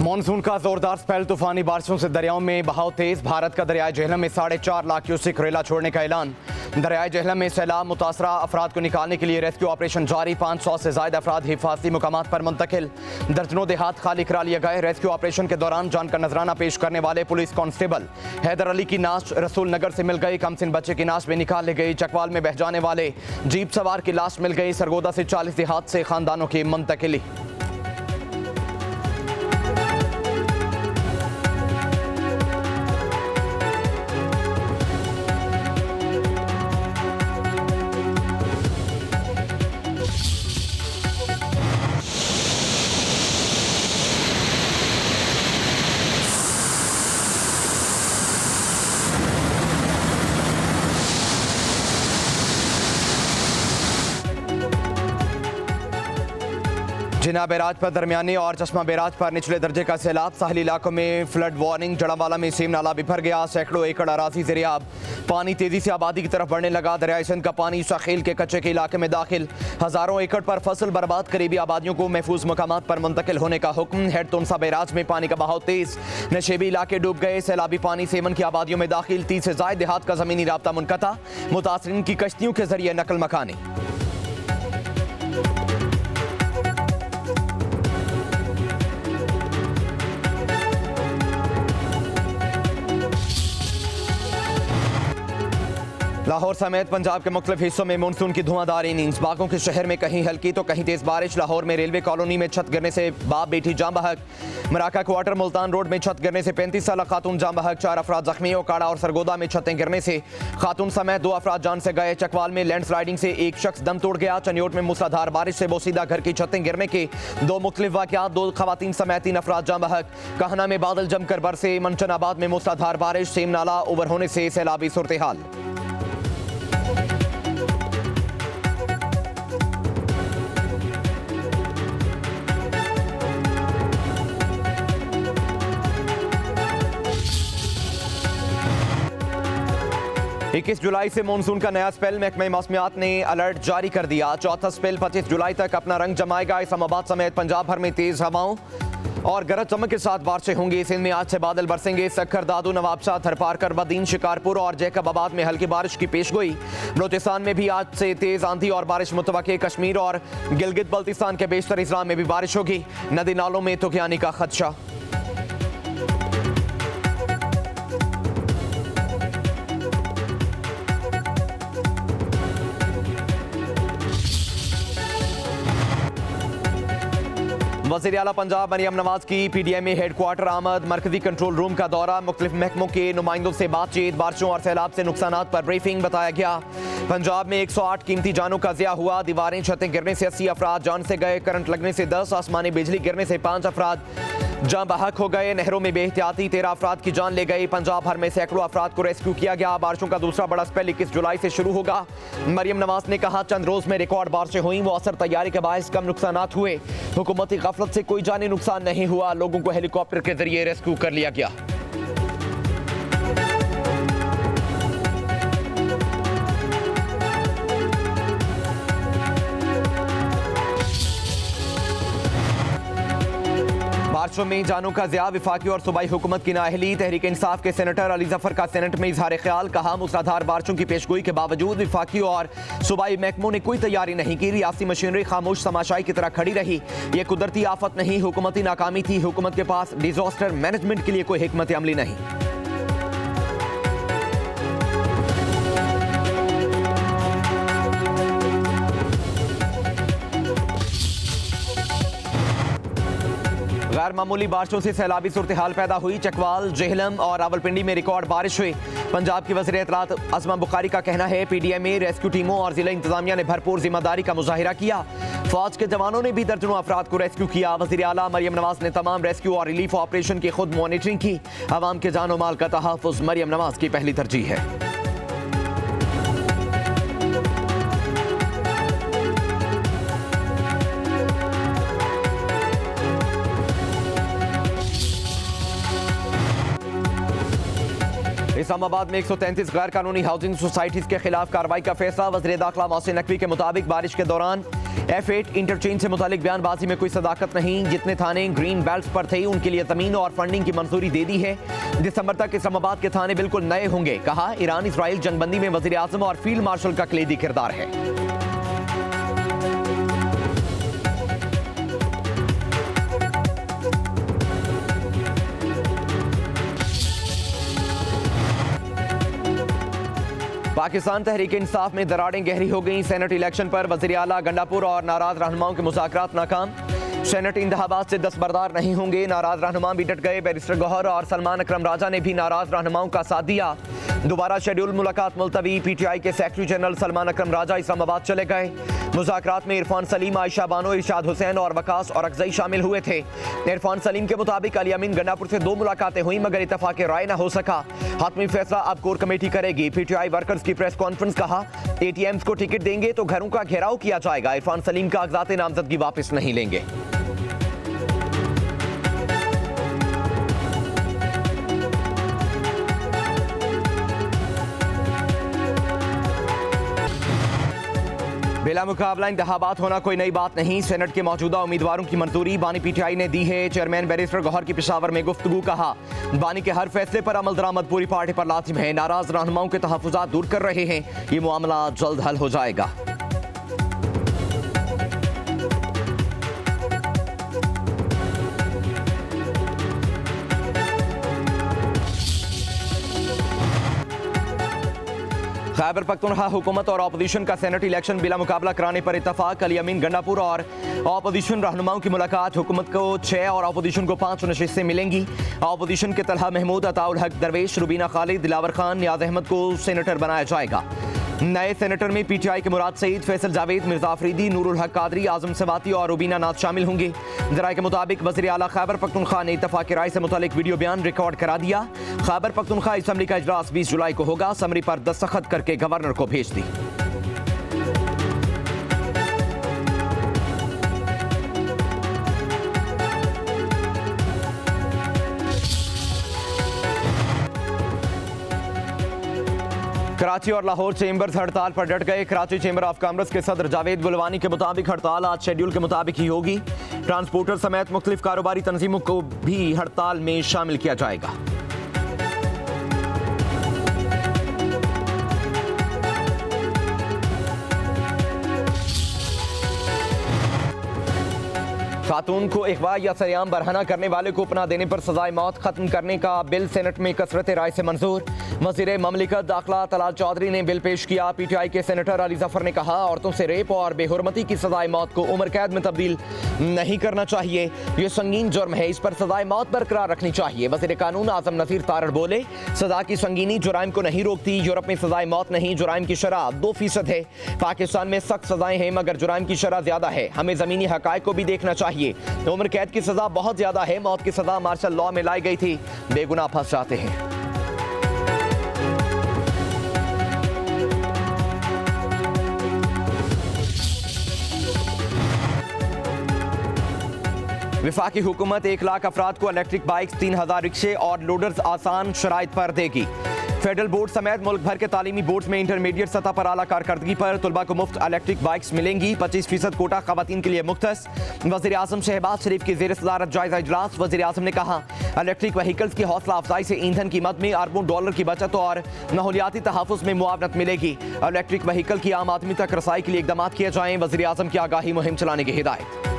Monsoon का जोरदार spell, तूफानी बारिशों से दरियाओं में बहाव तेज। भारत का दरियाई झेलम में 4.5 लाख क्यूसेक रेला छोड़ने का ऐलान। दरियाई झेलम में सैलाब मुतासरा अफराद को निकालने के लिए रेस्क्यू ऑपरेशन जारी। 500 से ज्यादा अफराद हिफाजती मुकामात पर मुंतकिल। दर्जनों देहात खाली करा लिए गए। रेस्क्यू ऑपरेशन के दौरान जान का नजराना पेश करने वाले पुलिस कांस्टेबल हैदर अली की नाश रसूल नगर से मिल गई। कमसिन बच्चे की नाश में निकाल ली गई। चकवाल में बह जाने वाले जीप सवार की लाश मिल गई। सरगोदा से 40 देहात से खानदानों की मुंतकिली। जिना बैराज पर दरमियानी और चश्मा बैराज पर निचले दर्जे का सैलाब। साहली इलाकों में फ्लड वार्निंग। जड़ावाला में सीम नाला बिफर गया। सैकड़ों एकड़ अराजी ज़ेरियाब। पानी तेजी से आबादी की तरफ बढ़ने लगा। दरियाई सिंध का पानी शकील के कच्चे के इलाके में दाखिल। हजारों एकड़ पर फसल बर्बाद। करीबी आबादियों को महफूज मकामात पर मुंतकिल होने का हुक्म। हेड तुनसा बैराज में पानी का बहाव तेज। नशेबी इलाके डूब गए। सैलाबी पानी सेमन की आबादियों में दाखिल। 30 से ज्यादा देहात का जमीनी राब्ता मुनक़ता। मुतासरीन की कश्तियों के जरिए नकल मकानी। लाहौर समेत पंजाब के मुख्तलिफ हिस्सों में मानसून की धुआंधार इनिंग्स। बागों के शहर में कहीं हल्की तो कहीं तेज बारिश। लाहौर में रेलवे कॉलोनी में छत गिरने से बाप बेटी जाम बहक। मराका क्वार्टर मुल्तान रोड में छत गिरने से 35 साल खातून जाम बहक। 4 अफराद जख्मी। ओकाड़ा और सरगोदा में छतें गिरने से खातून समेत 2 अफराद जान से गए। चकवाल में लैंडस्लाइडिंग से एक शख्स दम तोड़ गया। चनियोट में मूसलाधार बारिश से बोसीदा घर की छतें गिरने के 2 मुख्तलिफ वाक़यात। 2 खवातीन समेत 3 अफराद जाम बहक। कहना में बादल जमकर बरसे। मनचनाबाद में मूसलाधार बारिश। सेम नाला ओवर होने से सैलाबी सूरत हाल। इक्कीस जुलाई से मानसून का नया स्पेल। महकमे मौसमियात ने अलर्ट जारी कर दिया। चौथा स्पेल 25 जुलाई तक अपना रंग जमाएगा। इस्लामाबाद समेत पंजाब भर में तेज हवाओं और गरज चमक के साथ बारिशें होंगी। सिंध में आज से बादल बरसेंगे। सखर, दादू, नवाबशाह, थरपारकर, बदीन, शिकारपुर और जैकबाबाद में हल्की बारिश की पेशगोई। बलोचिस्तान में भी आज से तेज आंधी और बारिश मुतवक्के। कश्मीर और गिलगित बल्तिस्तान के बेशतर इजला में भी बारिश होगी। नदी नालों में तुगयानी का खदशा। वज़ीर आला पंजाब मरियम नवाज की PDMA हेडक्वार्टर आमद। मरकजी कंट्रोल रूम का दौरा। मुख्तलिफ महकमों के नुमाइंदों से बातचीत। बारिशों और सैलाब से नुकसानात पर ब्रीफिंग। बताया गया पंजाब में 108 कीमती जानों का ज़िया हुआ। दीवारें छतें गिरने से 80 अफराद जान से गए। करंट लगने से 10। आसमानी बिजली गिरने से 5 अफराद जान बहक हो गए। नहरों में बेहतियाती 13 अफराद की जान ले गई। पंजाब भर में सैकड़ों अफराद को रेस्क्यू किया गया। बारिशों का दूसरा बड़ा स्पेल 21 जुलाई से शुरू होगा। मरियम नवाज ने कहा चंद रोज में रिकॉर्ड बारिशें हुई। वो असर तैयारी के बायस कम नुकसानात हुए। हुकूमती गफलत से कोई जानी नुकसान नहीं हुआ। लोगों को हेलीकॉप्टर के जरिए रेस्क्यू कर लिया गया। बारिशों में जानों का ज़िया। विफाकी और सूबाई हुकूमत की नाअहली। तहरीक इंसाफ के सेनेटर अली जफर का सेनेट में इजहार ख्याल। कहा मूसलाधार बारिशों की पेशगोई के बावजूद विफाकी और सूबाई महकमों ने कोई तैयारी नहीं की। रियासी मशीनरी खामोश तमाशाई की तरह खड़ी रही। ये कुदरती आफत नहीं, हुकूमती नाकामी थी। हुकूमत के पास डिजास्टर मैनेजमेंट के लिए कोई हिकमत अमली नहीं। गैर मामूली बारिशों से सैलाबी सूरत हाल पैदा हुई। चकवाल, जेहलम और रावलपिंडी में रिकॉर्ड बारिश हुई। पंजाब की वज़ीर इत्तलात अज़मा बुखारी का कहना है PDMA रेस्क्यू टीमों और जिला इंतजामिया ने भरपूर जिम्मेदारी का मुजाहिरा किया। फौज के जवानों ने भी दर्जनों अफराद को रेस्क्यू किया। वज़ीर आला मरियम नवाज ने तमाम रेस्क्यू और रिलीफ ऑपरेशन की खुद मॉनिटरिंग की। अवाम के जान और माल का तहफ़्फ़ुज़ मरियम नवाज की पहली तरजीह है। इस्लामाबाद में 133 गैर कानूनी हाउसिंग सोसाइटीज के खिलाफ कार्रवाई का फैसला। वज़ीर दाखिला मोहसिन नकवी के मुताबिक बारिश के दौरान F8 इंटरचेंज से मुतालिक बयानबाजी में कोई सदाकत नहीं। जितने थाने ग्रीन बेल्ट पर थे उनके लिए जमीन और फंडिंग की मंजूरी दे दी है। दिसंबर तक इस्लामाबाद के थाने बिल्कुल नए होंगे। कहा, ईरान इसराइल जंगबंदी में वजीर आजम और फील्ड मार्शल का कलीदी किरदार है। पाकिस्तान तहरीक इंसाफ में दरारें गहरी हो गई। सेनेट इलेक्शन पर वज़ीर आला गंडापुर और नाराज रहनुमाओं के मुज़ाकरात नाकाम। सेनेट इंतखाबात से दस्तबरदार नहीं होंगे। नाराज रहनुमा भी डट गए। बैरिस्टर गौहर और सलमान अकरम राजा ने भी नाराज रहनुमाओं का साथ दिया। दोबारा शेड्यूल मुलाकात मुलतवी। पीटीआई के सेक्रेटरी जनरल सलमान अकरम राजा इस्लामाबाद चले गए। मुज़ाकरात में इरफान सलीम, आयशा बानो, इरशाद हुसैन और वकास और अक्जई शामिल हुए थे। इरफान सलीम के मुताबिक अली अमीन गंडापुर से 2 मुलाकातें हुई मगर इत्तफाक राय न हो सका। हतमी फैसला अब कोर कमेटी करेगी। पीटीआई वर्कर्स की प्रेस कॉन्फ्रेंस। कहा, एटीएम्स को टिकट देंगे तो घरों का घेराव किया जाएगा। इरफान सलीम कागजात नामजदगी वापस नहीं लेंगे। बिला मुकाबला इंतखाबात होना कोई नई बात नहीं। सेनेट के मौजूदा उम्मीदवारों की मंजूरी बानी पीटीआई ने दी है। चेयरमैन बैरिस्टर गौहर की पेशावर में गुफ्तगू। कहा, बानी के हर फैसले पर अमल दरामद पूरी पार्टी पर लाजिम है। नाराज रहनुमाओं के तहफ्फुज़ात दूर कर रहे हैं। ये मामला जल्द हल हो जाएगा। खैबर पख्तूनख्वा हुकूमत और अपोजिशन का सेनेट इलेक्शन बिला मुकाबला कराने पर इत्तफाक। अली अमीन गंडापुर और अपोजिशन रहनुमाओं की मुलाकात। हुकूमत को 6 और अपोजिशन को 5 नशिस्तें मिलेंगी। अपोजिशन के तलहा महमूद, अताउल हक दरवेश, रुबीना खालिद, दिलावर खान, नियाज अहमद को सेनेटर बनाया जाएगा। नए सेनेटर में पीटीआई के मुराद सईद, फैसल जावेद, मिर्जा अफरीदी, नूरुल हक कादरी, आजम सवाती और रुबीना नाथ शामिल होंगे। जराये के मुताबिक वज़ीर आला खैबर पख्तूनख्वा ने इत्तफाक राय से मुतालिक वीडियो बयान रिकॉर्ड करा दिया। खैबर पख्तूनख्वा असम्बली का इजलास 20 जुलाई को होगा। समरी पर दस्तखत करके गवर्नर को भेज दी। कराची और लाहौर चेंबर्स हड़ताल पर डट गए। कराची चेंबर ऑफ कॉमर्स के सदर जावेद गुलवानी के मुताबिक हड़ताल आज शेड्यूल के मुताबिक ही होगी। ट्रांसपोर्टर समेत मुख्तलिफ कारोबारी तंजीमों को भी हड़ताल में शामिल किया जाएगा। खातून को अगवा या सरेआम बरहना करने वाले को पनाह देने पर सजाए मौत खत्म करने का बिल सेनेट में कसरत राय से मंजूर। वज़ीर ममलिकत दाखिला तलाल चौधरी ने बिल पेश किया। पीटीआई के सेनेटर अली जफर ने कहा, औरतों से रेप और बेहुरमती की सजाए मौत को उम्र कैद में तब्दील नहीं करना चाहिए। ये संगीन जुर्म है, इस पर सजाए मौत बरकरार रखनी चाहिए। वज़ीर कानून आजम नसीर तारड़ बोले, सजा की संगीनी जुराइम को नहीं रोकती। यूरोप में सजाए मौत नहीं, जुराइम की शरह 2% है। पाकिस्तान में सख्त सजाएं हैं मगर जुराइम की शरह ज्यादा है। हमें जमीनी हकायक को भी देखना चाहिए। उम्र कैद की सजा बहुत ज्यादा है। मौत की सजा मार्शल लॉ में लाई गई थी। बेगुनाह फंस जाते हैं। वफाकी हुकूमत 1 लाख अफराद को इलेक्ट्रिक बाइक्स, 3000 रिक्शे और लोडर्स आसान शराइत पर देगी। फेडरल बोर्ड समेत मुल्क भर के तालीमी बोर्ड में इंटरमीडिएट सतह पर आला कारकर्दगी पर तुलबा को मुफ्त इलेक्ट्रिक बाइक्स मिलेंगी। 25% कोटा खवातीन के लिए मुख्तस। वज़ीर आज़म शहबाज शरीफ की ज़ेर सदारत जायजा इजलास। वज़ीर आज़म ने कहा, इलेक्ट्रिक व्हीकल्स की हौसला अफजाई से ईंधन कीमत में अरबों डॉलर की बचत और माहौलियाती तहफ़्फ़ुज़ में मुआवनत मिलेगी। इलेक्ट्रिक व्हीकल की आम आदमी तक रसाई के लिए इक़दाम किए जाएँ। वज़ीर आज़म की आगाही मुहिम चलाने की हिदायत।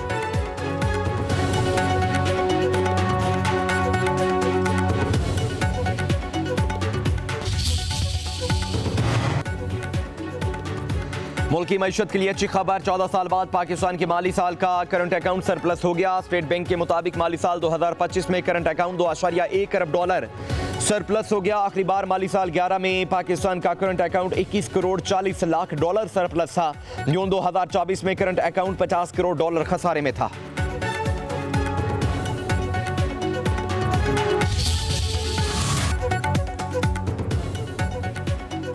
मुल्की मईशत के लिए अच्छी खबर। 14 साल बाद पाकिस्तान के माली साल का करंट अकाउंट सरप्लस हो गया। स्टेट बैंक के मुताबिक माली साल 2025 में करंट अकाउंट $2.1 अरब सरप्लस हो गया। आखिरी बार माली साल 11 में पाकिस्तान का current account $21 crore 40 lakh surplus था। जून 2024 में करंट अकाउंट $50 करोड़ खसारे में था।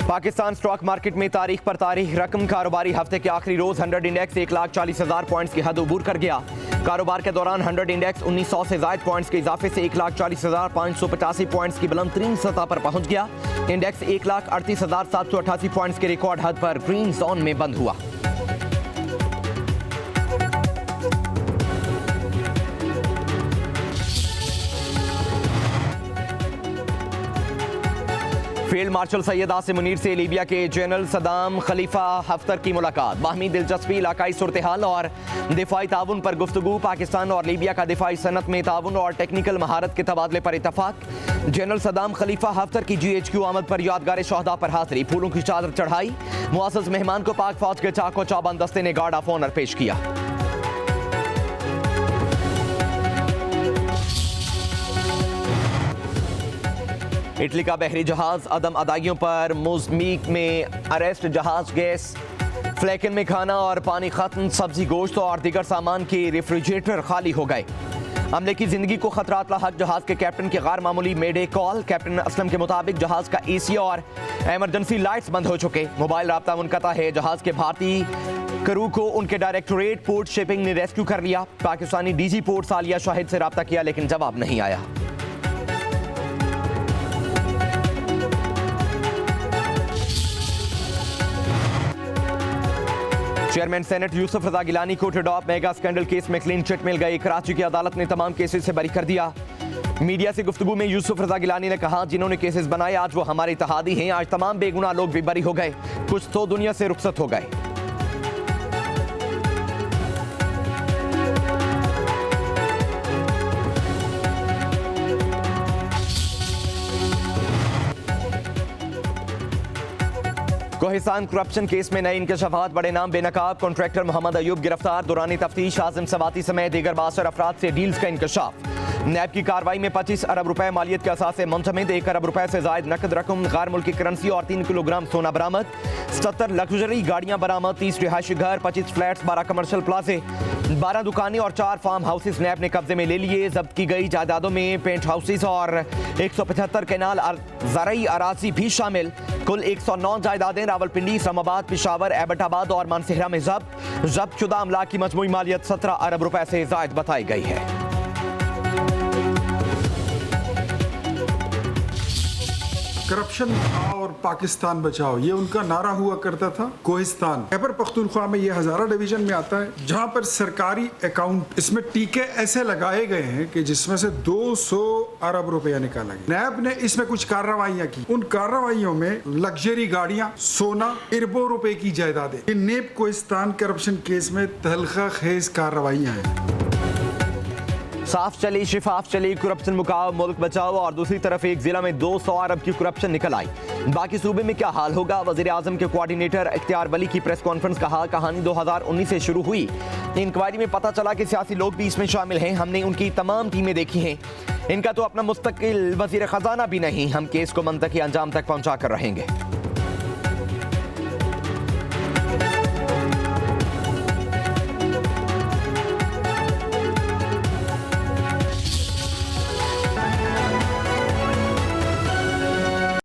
पाकिस्तान स्टॉक मार्केट में तारीख पर तारीख रकम। कारोबारी हफ्ते के आखिरी रोज 100 इंडेक्स 1,40,000 पॉइंट्स की हद उबूर कर गया। कारोबार के दौरान 100 इंडेक्स 1900 से ज्यादा पॉइंट्स के इजाफे से 1,40,585 पॉइंट्स की बुलंद तरीन सतह पर पहुंच गया। इंडेक्स 1,38,788 पॉइंट्स के रिकॉर्ड हद पर ग्रीन जोन में बंद हुआ। फील्ड मार्शल सैयद आसिम मुनीर से लीबिया के जनरल सदाम खलीफा हफ्तर की मुलाकात। बाहमी दिलचस्पी, इलाकाई सूरत-ए-हाल और दिफाई ताउन पर गुफ्तगू। पाकिस्तान और लीबिया का दिफाई सनत में ताउन और टेक्निकल महारत के तबादले पर इतफाक। जनरल सदाम खलीफा हफ्तर की GHQ आमद पर यादगार शहदा पर हाजिरी, फूलों की चादर चढ़ाई। मुअज़्ज़ज़ मेहमान को पाक फौज के चाको चौबंद दस्ते ने गार्ड ऑफ ऑनर पेश किया। इटली का बहरी जहाज अदम अदाइयों पर मोज़म्बिक में अरेस्ट। जहाज गैस फ्लैकन में खाना और पानी खत्म, सब्जी गोश्त और दीगर सामान के रेफ्रिजरेटर खाली हो गए। हमले की जिंदगी को खतरात लाहक। जहाज के कैप्टन की गैर मामूली मेडे कॉल। कैप्टन असलम के मुताबिक जहाज का AC और इमरजेंसी लाइट्स बंद हो चुके। मोबाइल राब्ता मुनक़ता है। जहाज के भारतीय क्रू को उनके डायरेक्टोरेट पोर्ट शिपिंग ने रेस्क्यू कर लिया। पाकिस्तानी DG पोर्ट सालिया शाहिद से राब्ता किया लेकिन जवाब नहीं आया। चेयरमैन सेनेट यूसुफ रजा गिलानी को टिडॉप मेगा स्कैंडल केस में क्लीन चिट मिल गई। कराची की अदालत ने तमाम केसेस से बरी कर दिया। मीडिया से गुफ्तगू में यूसुफ रजा गिलानी ने कहा, जिन्होंने केसेस बनाए आज वो हमारे इत्तेहादी हैं। आज तमाम बेगुनाह लोग भी बरी हो गए, कुछ तो दुनिया से रुखसत हो गए। कोहिस्तान करप्शन केस में नए इंकशाफात। बड़े नाम बेनकाब कॉन्ट्रैक्टर मोहम्मद अयूब गिरफ्तार। दौरानी तफ्तीश आज़म सवाती समेत दीगर 62 अफराद से डील्स का इंकशाफ। नैब की कार्रवाई में 25 अरब रुपए मालियत के असास से मुंतमिद। 1 अरब रुपए से जायद नकद रकम, गैर मुल्की करेंसी और 3 किलोग्राम सोना बरामद। 77 लग्जरी गाड़ियां बरामद। 30 रिहायशी घर, 25 फ्लैट्स, 12 कमर्शियल प्लाजे, 12 दुकानें और 4 फार्म हाउसेस नैब ने कब्जे में ले लिए। जब्त की गई जायदादों में पेंट हाउसेस और 175 कैनाल ज़रई अराजी भी शामिल। कुल 109 जायदादें रावलपिंडी, इस्लामाबाद, पेशावर, एबटाबाद और मानसेहरा में जब्त शुदा अमलाक की मजमूई मालियत 17 अरब रुपए से जायद बताई गई है। करप्शन और पाकिस्तान बचाओ, ये उनका नारा हुआ करता था। कोहिस्तान खैबर पख्तूनख्वा में ये हज़ारा डिवीजन में आता है, जहाँ पर सरकारी अकाउंट इसमें टीके ऐसे लगाए गए हैं कि जिसमें से 200 अरब रुपया निकाला गया। नैब ने इसमें कुछ कार्रवाइयाँ की। उन कार्रवाइयों में लग्जरी गाड़ियाँ, सोना, अरबों रुपए की जायदादें। ये नेब कोहिस्तान करप्शन केस में तहलका खेज कार्रवाइयाँ हैं। साफ चली शिफाफ चली करप्शन मुकाओ मुल्क बचाओ, और दूसरी तरफ एक जिला में 200 अरब की करप्शन निकल आई। बाकी सूबे में क्या हाल होगा? वजीर आजम के कोऑर्डिनेटर इख्तियार वली की प्रेस कॉन्फ्रेंस। कहा, कहानी 2019 से शुरू हुई। इंक्वायरी में पता चला कि सियासी लोग भी इसमें शामिल हैं। हमने उनकी तमाम टीमें देखी हैं। इनका तो अपना मुस्तकिल वजीर खजाना भी नहीं। हम केस को मंतकी अंजाम तक पहुंचा कर रहेंगे।